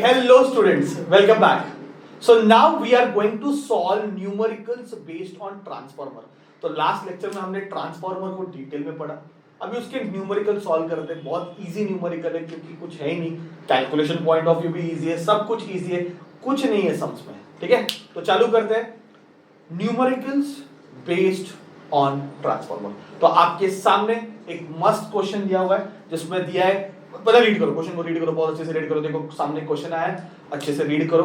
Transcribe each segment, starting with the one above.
Hello students, welcome back. So now we are going to solve numericals based on transformer. तो last lecture में हमने transformer को detail में पढ़ा. अभी उसके न्यूमेरिकल सॉल्व करते हैं. बहुत इजी न्यूमेरिकल है क्योंकि कुछ है ही नहीं. कैलकुलेशन पॉइंट ऑफ व्यू भी इजी है, सब कुछ इजी है, कुछ नहीं है सम्स में. ठीक है, तो चालू करते हैं. Numericals based on transformer. तो आपके सामने एक मस्त क्वेश्चन दिया हुआ है जिसमें दिया है, पहले रीड करो क्वेश्चन को, रीड करो, बहुत अच्छे से रीड करो. देखो सामने क्वेश्चन आया है, अच्छे से रीड करो.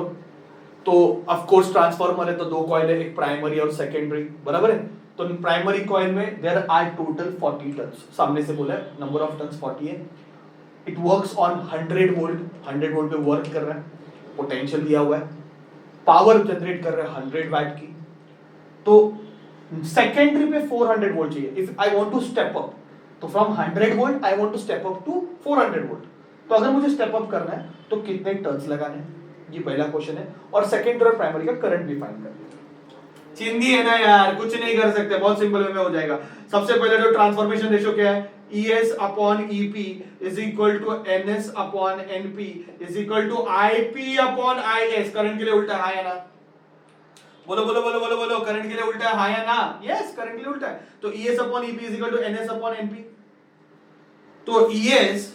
तो ऑफ कोर्स ट्रांसफॉर्मर है तो दो कॉइल है, एक प्राइमरी और सेकेंडरी, बराबर है. तो प्राइमरी कॉइल में देयर आर टोटल 40 टर्न्स. सामने से बोला है नंबर ऑफ टर्न्स 40 है. It works on 100 volt. 100 volt पे वर्क कर रहा है. पोटेंशियल दिया हुआ है. पावर जनरेट कर रहा है 100 वाट की. तो सेकेंडरी पे 400 वोल्ट चाहिए. If I want to step up, तो from 100 volt I want to step up to 400 volt. तो अगर मुझे स्टेप अप करना है तो कितने टर्न्स लगाने हैं, ये पहला क्वेश्चन है. और सेकेंडरी और प्राइमरी का करंट भी फाइंड करना है. चिंदी है ना यार, कुछ नहीं कर सकते, बहुत सिंपल वे में हो जाएगा. सबसे पहले जो ट्रांसफॉर्मेशन रेशियो क्या है, ES upon EP is equal to NS upon NP is equal to IP upon IS. Current के लिए उल्टा है ना, बोलो बोलो बोलो बोलो बोलो, करंट के लिए उल्टा है या ना? यस, करंट के लिए उल्टा है. तो ES upon EP is equal to NS upon NP. तो ES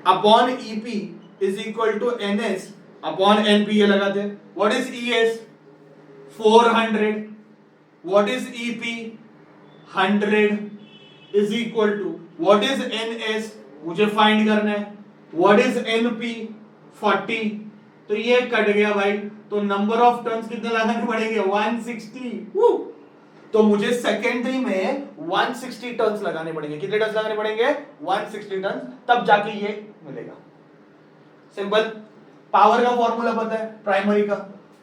upon EP is equal to NS upon NP. ये लगाते हैं. What is ES? 400. What is EP? 100 is equal to what is NS? मुझे फाइंड करना है. What is NP? 40. तो ये cut गया भाई. तो नंबर ऑफ टर्न्स कितने लगाने पड़ेंगे? 160. तो मुझे सेकेंडरी में 160 टर्न्स लगाने पड़ेंगे. कितने टर्न्स लगाने पड़ेंगे? 160 टर्न्स. तब जाके ये मिलेगा. सिंपल. पावर का फॉर्मूला पता है प्राइमरी का.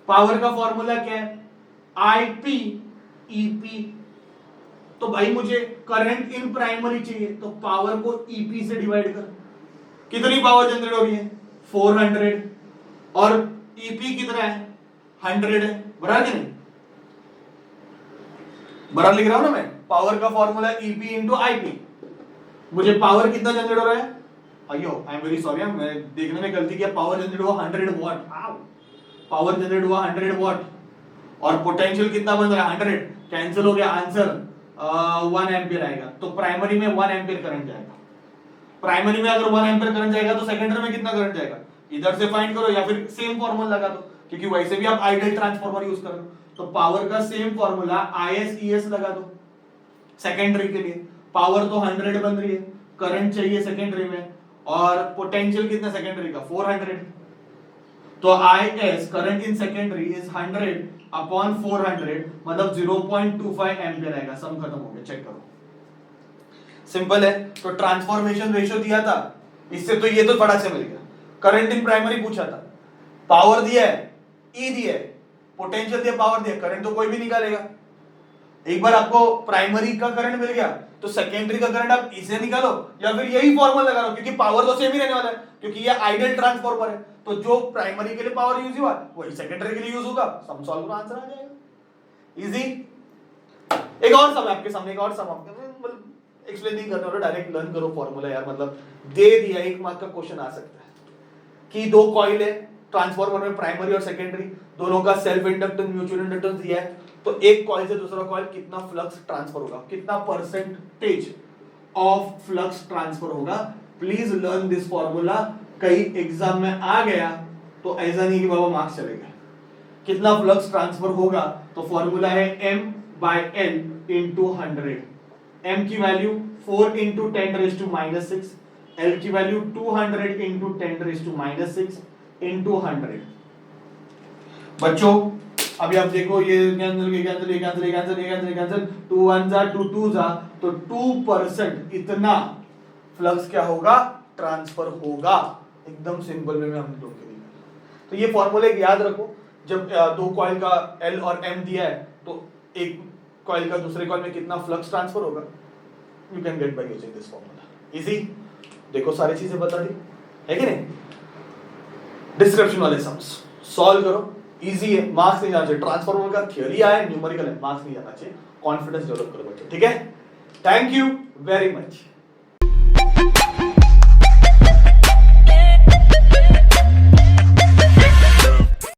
पावर का फॉर्मूला क्या है? IP EP. तो भाई मुझे करंट इन प्राइमरी चाहिए, तो पावर को EP से डिवाइड कर. कितनी पावर जनरेट हो रही है? 400. और EP कितना है? 100 है. बराबर कि नहीं? बराबर लिख रहा हूं ना मैं. पावर का फॉर्मूला EP इंटू IP. मुझे पावर कितना जनरेट हो रहा है? अयो आई एम वेरी सॉरी, मैं देखने में गलती किया. पावर जनरेट हुआ 100 वॉट. पावर जनरेट हुआ 100 वॉट. और पोटेंशियल कितना बन रहा है? 100. कैंसिल हो गया. आंसर 1 एम्पियर आएगा. तो प्राइमरी में 1 एम्पियर करंट जाएगा. प्राइमरी में अगर 1 एम्पियर करंट जाएगा तो सेकेंडरी में कितना करंट जाएगा? इधर से फाइंड करो या फिर सेम फॉर्मूला लगा दो, क्योंकि वैसे भी आप आइडियल ट्रांसफार्मर यूज कर रहे हो. तो पावर का सेम फॉर्मूला IS ES लगा दो सेकेंडरी के लिए. पावर तो 100 बन रही है, करंट चाहिए सेकेंडरी में, और पोटेंशियल कितना सेकेंडरी का? 400. तो IS current in secondary is 100 upon 400, मतलब 0.25 एम्पियर आएगा. सम खत्म हो गया. चेक करो. सिंपल है. तो ट्रांसफॉर्मेशन रेशियो दिया था, इससे तो ये तो फटाक से मिल गया. करंट इन प्राइमरी पूछा था, पावर दिया है, E दिया है, पोटेंशियल दिया, पावर दिया, करंट तो कोई भी निकालेगा. एक बार आपको प्राइमरी का करंट मिल गया तो सेकेंडरी का करंट आप इसे निकालो या फिर यही फॉर्मूला लगा लो, क्योंकि पावर तो सेम ही रहने वाला है, क्योंकि ये आइडियल ट्रांसफार्मर है. तो जो प्राइमरी के लिए पावर यूज हुआ वही सेकेंडरी के लिए यूज होगा. सम सॉल्व करो, आंसर आ जाएगा. इजी. एक और सम आपके सामने, एक और सम आपके, मतलब एक्सप्लेन नहीं करना होगा, डायरेक्ट लर्न करो फॉर्मूला यार. मतलब दे दिया, 1 मार्क का क्वेश्चन आ सकता है कि दो कॉइल है ट्रांसफार्मर में, प्राइमरी और सेकेंडरी, दोनों का सेल्फ इंडक्टेंस म्यूचुअल इंडक्टेंस दिया है. तो एक कॉइल से दूसरा कॉइल कितना फ्लक्स ट्रांसफर होगा, कितना परसेंटेज ऑफ फ्लक्स ट्रांसफर होगा. Please learn this formula. कई एग्जाम में आ गया तो ऐसा नहीं कि बाबा मार्क्स चले गए. कितना फ्लक्स ट्रांसफर होगा, तो फॉर्मूला है M/L इंटू 100. M की वैल्यू 4 इंटू 10⁻⁻6, L की वैल्यू 200 इंटू 10⁻⁻6 इंटू 100. बच्चों अभी आप देखो, ये कैंसिल, ये कैंसिल, ये कैंसिल, ये कैंसिल, ये कैंसिल, ये कैंसिल. 2 1 जा 2 2 जा, तो 2% इतना फ्लक्स क्या होगा? ट्रांसफर होगा. एकदम सिंपल वे में हम लोग के लिए. तो ये फॉर्मूले याद रखो. जब दो कॉइल का L और M दिया है तो एक कॉइल का दूसरे कॉइल में कितना फ्लक्स ट्रांसफर होगा, you can get by using this formula. Easy. देखो सारी चीजें बता दी है कि नहीं. डिस्क्रिप्शन वाले सम्स सॉल्व करो. इजी है, मार्क्स नहीं जाना चाहिए. ट्रांसफार्मर का थ्योरी आया, न्यूमेरिकल है, मार्क्स नहीं जाना चाहिए. कॉन्फिडेंस डेवलप करो बच्चे. ठीक है. Thank you very much.